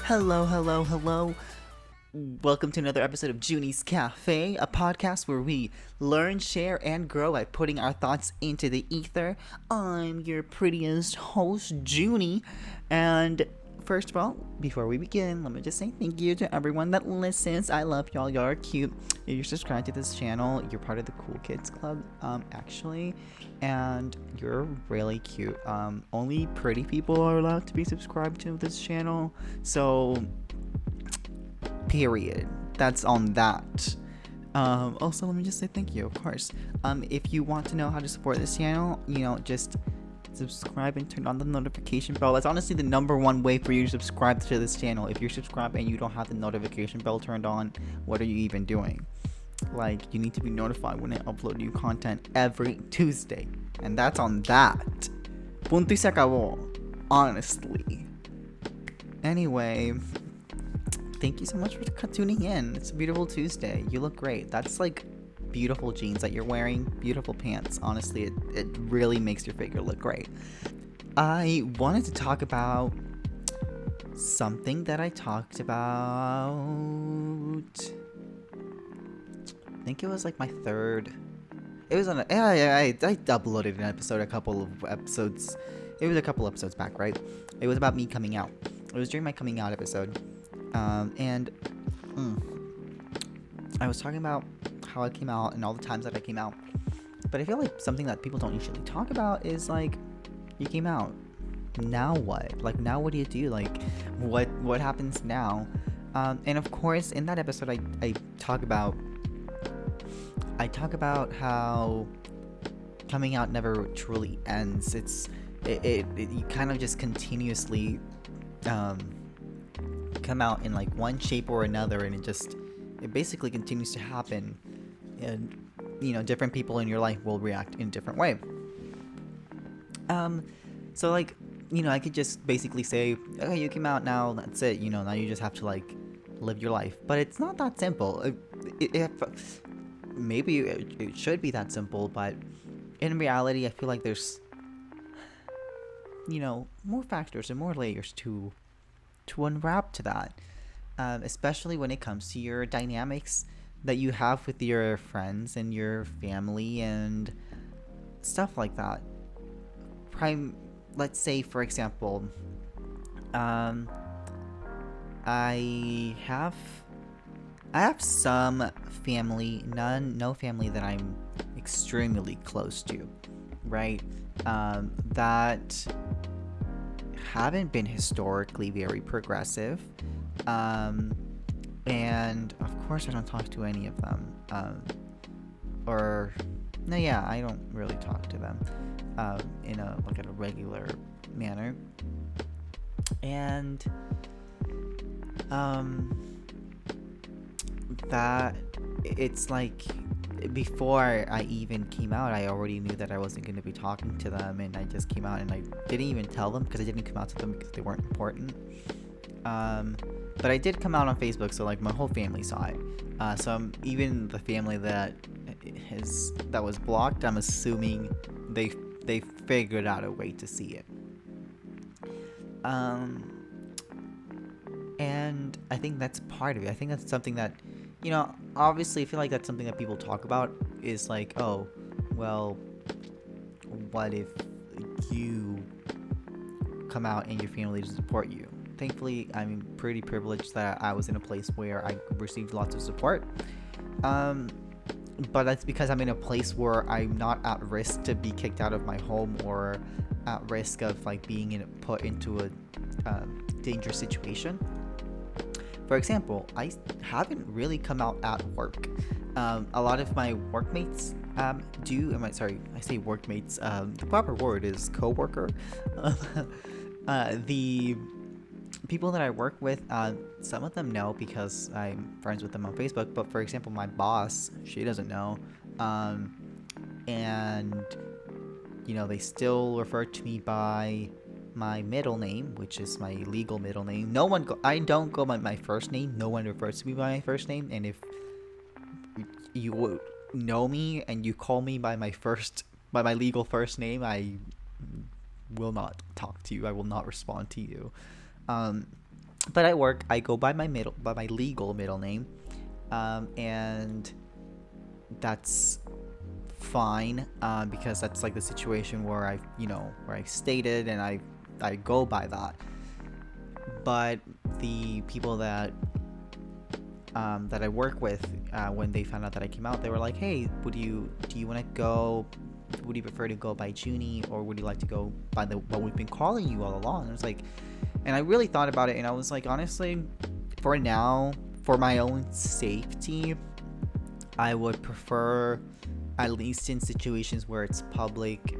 Hello, hello, hello. Welcome to another episode of Junie's Cafe, a podcast where we learn, share, and grow by putting our thoughts into the ether. I'm your prettiest host, Junie, and first of all, before we begin, let me just say thank you to everyone that listens. I love y'all. Y'all are cute. If you're subscribed to this channel, you're part of the Cool Kids Club, actually, and you're really cute. Only pretty people are allowed to be subscribed to this channel, so period. That's on that. Also, let me just say thank you, of course. If you want to know how to support this channel, just subscribe and turn on the notification bell. That's honestly the number one way for you to subscribe to this channel. If you're subscribed and you don't have the notification bell turned on, what are you even doing? Like, you need to be notified when I upload new content every Tuesday. And that's on that. Punto y se acabó. Honestly. Anyway, thank you so much for tuning in. It's a beautiful Tuesday. You look great. That's like beautiful jeans that you're wearing, beautiful pants. Honestly, it really makes your figure look great. I wanted to talk about something that I talked about. I think it was like my third. It was on a. I uploaded an episode a couple of episodes. It was a couple episodes back, right? It was about me coming out. It was during my coming out episode. And I was talking about how I came out and all the times that I came out. But I feel like something that people don't usually talk about is like, you came out. Now what? Like, now what do you do? Like, what happens now? And of course, in that episode, I talk about how coming out never truly ends. It you kind of just continuously come out in like one shape or another, and it basically continues to happen, and different people in your life will react in a different way. So like, I could just basically say, okay, you came out, now that's it, now you just have to like live your life. But it's not that simple. Maybe it should be that simple, but in reality I feel like there's more factors and more layers to unwrap to that, especially when it comes to your dynamics that you have with your friends and your family and stuff like that. Let's say, for example, I have some family, no family that I'm extremely close to, right? That haven't been historically very progressive, and of course I don't talk to any of them, I don't really talk to them in a regular manner. And that it's like, before I even came out, I already knew that I wasn't going to be talking to them, and I just came out and I didn't even tell them, because I didn't come out to them because they weren't important. But I did come out on Facebook, so like my whole family saw it. So even the family that was blocked, I'm assuming they figured out a way to see it. And I think that's part of it. I think that's something that, obviously I feel like that's something that people talk about, is like, oh, well, what if you come out and your family doesn't support you? Thankfully, I'm pretty privileged that I was in a place where I received lots of support. But that's because I'm in a place where I'm not at risk to be kicked out of my home, or at risk of like being put into a dangerous situation. For example, I haven't really come out at work. A lot of my workmates do. I say workmates. The proper word is coworker. The people that I work with, some of them know because I'm friends with them on Facebook. But for example, my boss, she doesn't know, and they still refer to me by my middle name, which is my legal middle name. I don't go by my first name. No one refers to me by my first name. And if you know me and you call me by my legal first name, I will not talk to you. I will not respond to you. But at work, I go by my legal middle name, and that's fine, because that's like the situation where where I stated, and I go by that. But the people that I work with, when they found out that I came out, they were like, "Hey, do you want to go? Would you prefer to go by Junie, or would you like to go by the what we've been calling you all along?" And it's like, and I really thought about it, and I was like, honestly, for now, for my own safety, I would prefer, at least in situations where it's public,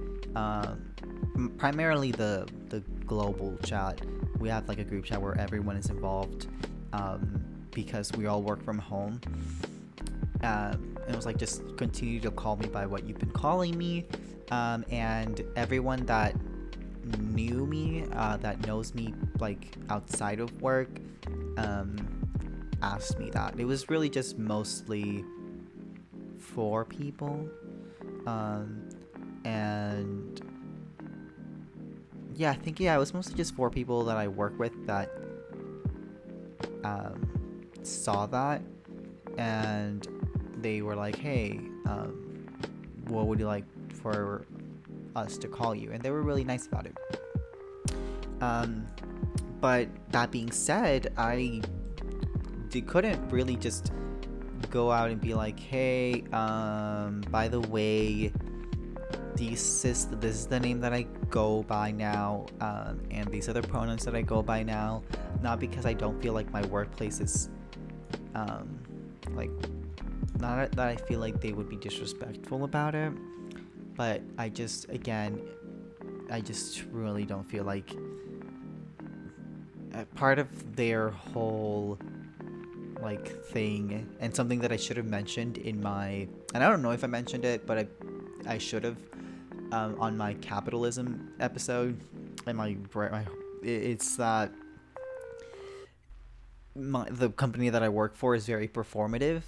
primarily the global chat. We have like a group chat where everyone is involved, because we all work from home. It was like, just continue to call me by what you've been calling me, and everyone that knew me, that knows me like outside of work, asked me that. It was really just mostly 4 people, and yeah, I think, yeah, it was mostly just 4 people that I work with that saw that, and they were like, "Hey, what would you like for us to call you?" And they were really nice about it. But that being said, I couldn't really just go out and be like, "Hey, by the way, this is the name that I go by now, and these are the pronouns that I go by now." Not because I don't feel like my workplace is, like, not that I feel like they would be disrespectful about it, but I just really don't feel like part of their whole like thing, and something that I should have mentioned in my, and I don't know if I mentioned it, but I should have, on my capitalism episode, and it's that the company that I work for is very performative,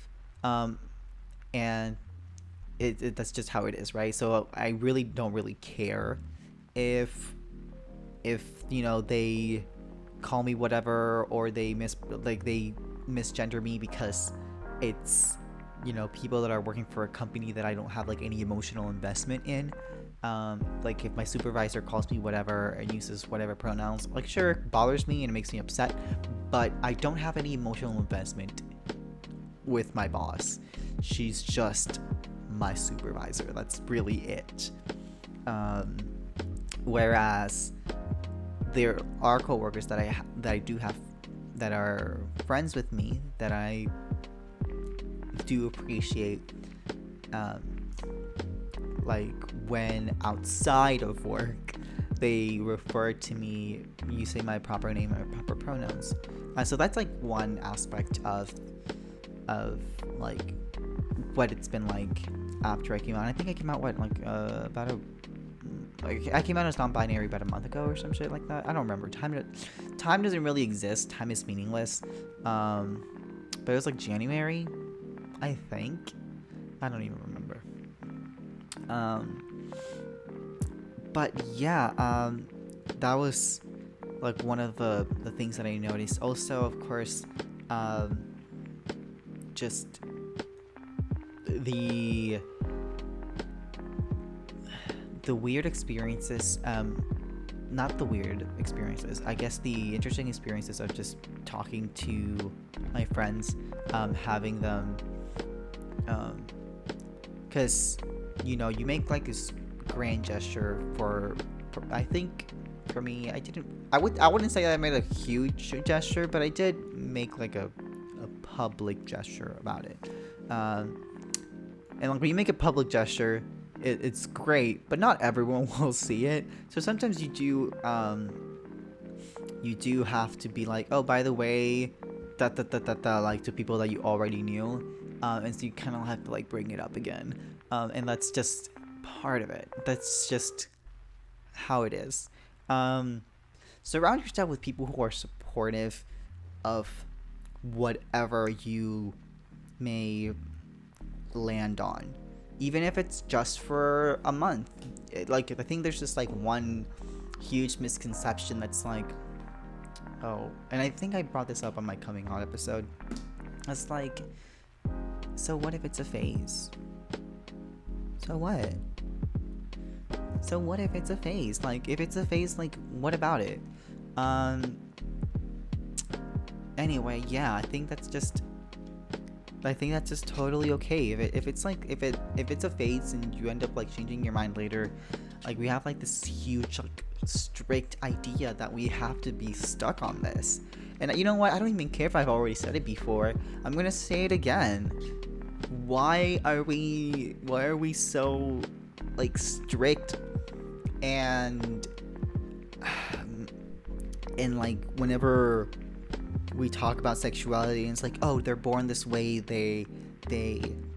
and that's just how it is, right? So I really don't really care if they call me whatever, or they misgender me, because it's people that are working for a company that I don't have like any emotional investment in. Like, if my supervisor calls me whatever and uses whatever pronouns, like, sure, it bothers me and it makes me upset, but I don't have any emotional investment with my boss. She's just my supervisor. That's really it. Whereas there are coworkers that I do have that are friends with me that I do appreciate, like, when outside of work they refer to me using my proper name or proper pronouns. So that's like one aspect of like what it's been like after I came out. I think I came out I came out as non-binary about a month ago or some shit like that. I don't remember. Time doesn't really exist. Time is meaningless. But it was like January, I think. I don't even remember. But yeah, that was like one of the things that I noticed. Also, of course, just the weird experiences, not the weird experiences, I guess the interesting experiences of just talking to my friends, having them, because you make like this grand gesture for I think for me, I wouldn't say that I made a huge gesture, but I did make like a public gesture about it. And like when you make a public gesture, it's great, but not everyone will see it. So sometimes you do have to be like, "Oh, by the way, like to people that you already knew," and so you kind of have to like bring it up again, and that's just part of it. That's just how it is. Surround yourself with people who are supportive of whatever you may land on, even if it's just for a month. Like, I think there's just like one huge misconception that's like, Oh, and I think I brought this up on my coming out episode. It's like, so what if it's a phase? So what? So what if it's a phase? Like, if it's a phase, like, what about it? Um, anyway, yeah, I think that's just totally okay. If it's a phase and you end up like changing your mind later, like we have like this huge like strict idea that we have to be stuck on this. And you know what? I don't even care if I've already said it before. I'm gonna say it again. Why are we so like strict and like whenever we talk about sexuality and it's like, oh, they're born this way, they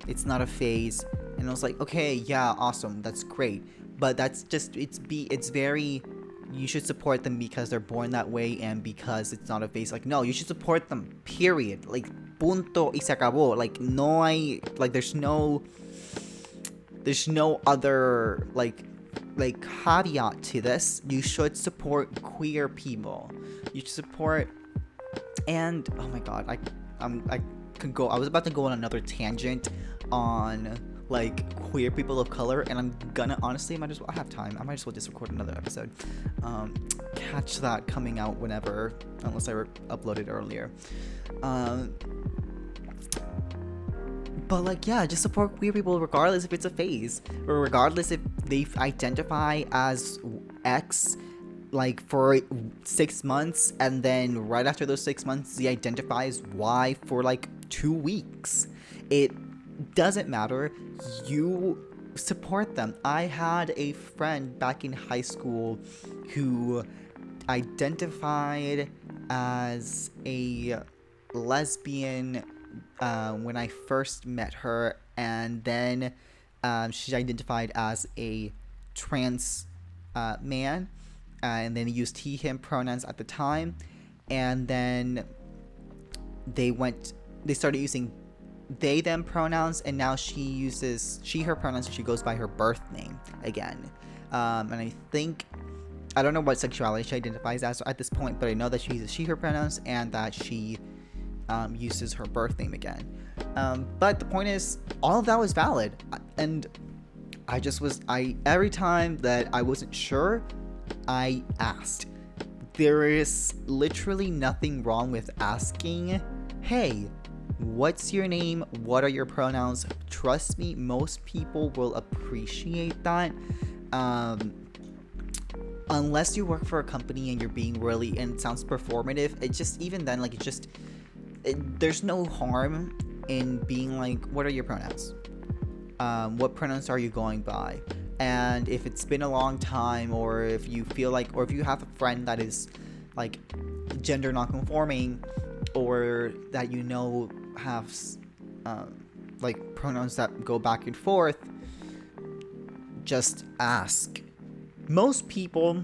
it's not a phase. And I was like, okay, yeah, awesome, that's great, but that's just it's very, you should support them because they're born that way and because it's not a phase. Like, no, you should support them, period. Like, punto y se acabó. Like, no hay, like, there's no other like caveat to this. You should support queer people. You should support. And oh my god, I was about to go on another tangent on like queer people of color, and I'm gonna honestly, I have time, I might as well just record another episode. Catch that coming out whenever, unless I uploaded earlier. But like, yeah, just support queer people regardless if it's a phase, or regardless if they identify as X like for 6 months, and then right after those 6 months they identify as Y for like 2 weeks. It doesn't matter. You support them. I had a friend back in high school who identified as a lesbian when I first met her, and then she identified as a trans man, and then used he him pronouns at the time, and then they started using they them pronouns, and now she uses she her pronouns, and she goes by her birth name again. And I don't know what sexuality she identifies as at this point, but I know that she uses she her pronouns and that she uses her birth name again. But the point is, all of that was valid, and every time that I wasn't sure, I asked. There is literally nothing wrong with asking, hey, what's your name? What are your pronouns? Trust me, most people will appreciate that. Unless you work for a company and you're being really, and it sounds performative, it just, even then, like, there's no harm in being like, what are your pronouns? What pronouns are you going by? And if it's been a long time, or if you feel like, or if you have a friend that is like gender non-conforming, or that you know have like pronouns that go back and forth, just ask. Most people,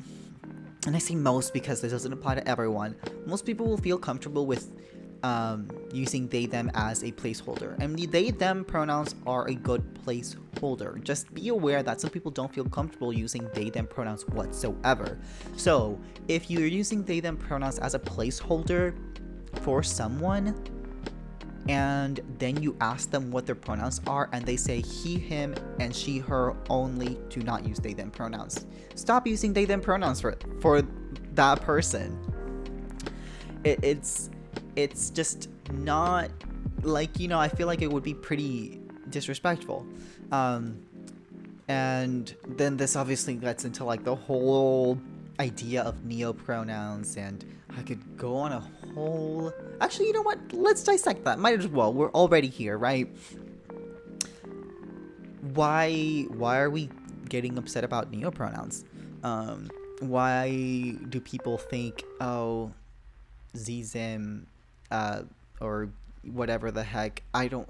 and I say most because this doesn't apply to everyone, most people will feel comfortable with using they them as a placeholder, and the they them pronouns are a good placeholder. Just be aware that some people don't feel comfortable using they them pronouns whatsoever. So if you're using they them pronouns as a placeholder for someone, and then you ask them what their pronouns are, and they say he him and she her only, do not use they them pronouns. Stop using they them pronouns for that person. It's just not, like, you know, I feel like it would be pretty disrespectful. And then this obviously gets into like the whole idea of neopronouns, and I could go on a whole, actually, you know what, let's dissect that. Might as well, we're already here, right? Why are we getting upset about neopronouns? Why do people think, oh, zim, or whatever the heck, I don't,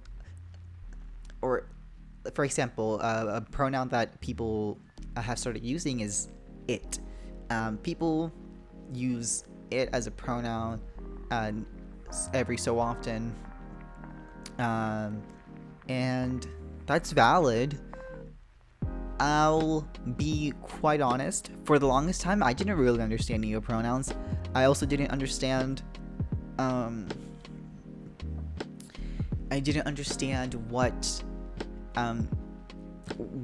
or for example, a pronoun that people have started using is it. People use it as a pronoun every so often, and that's valid, I'll be quite honest. For the longest time, I didn't really understand neopronouns. I also didn't understand. I didn't understand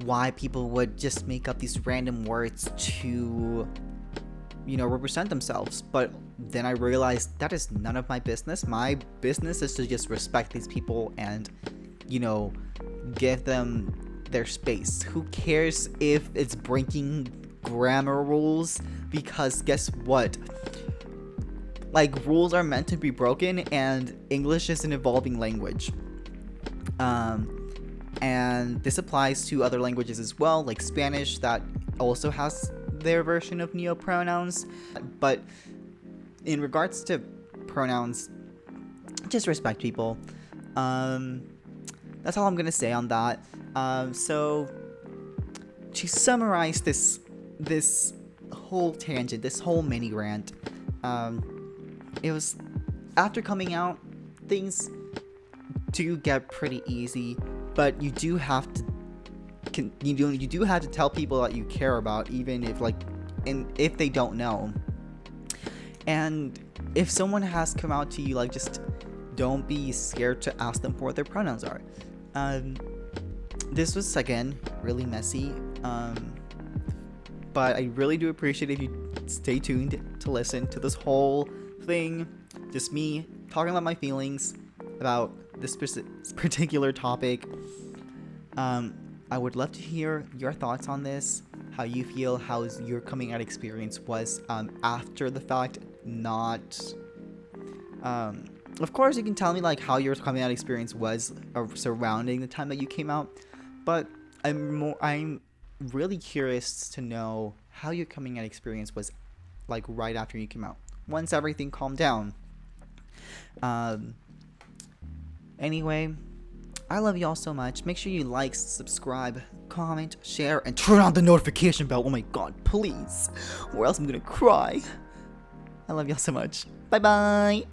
why people would just make up these random words to, represent themselves. But then I realized that is none of my business. My business is to just respect these people and, give them their space. Who cares if it's breaking grammar rules? Because guess what? Like, rules are meant to be broken, and English is an evolving language. And this applies to other languages as well, like Spanish, that also has their version of neopronouns. But in regards to pronouns, just respect people. That's all I'm gonna say on that. So to summarize this whole tangent, this whole mini rant, it was after coming out, things do get pretty easy, but you do have to tell people that you care about, even if they don't know. And if someone has come out to you, just don't be scared to ask them for what their pronouns are. This was, again, really messy, but I really do appreciate if you stay tuned to listen to this whole thing, just me talking about my feelings about this particular topic. I would love to hear your thoughts on this, how you feel, how your coming out experience was after the fact, not... Of course, you can tell me how your coming out experience was surrounding the time that you came out, but I'm really curious to know how your coming out experience was right after you came out, once everything calmed down. Anyway, I love y'all so much. Make sure you like, subscribe, comment, share, and turn on the notification bell. Oh my god, please, or else I'm gonna cry. I love y'all so much. Bye bye.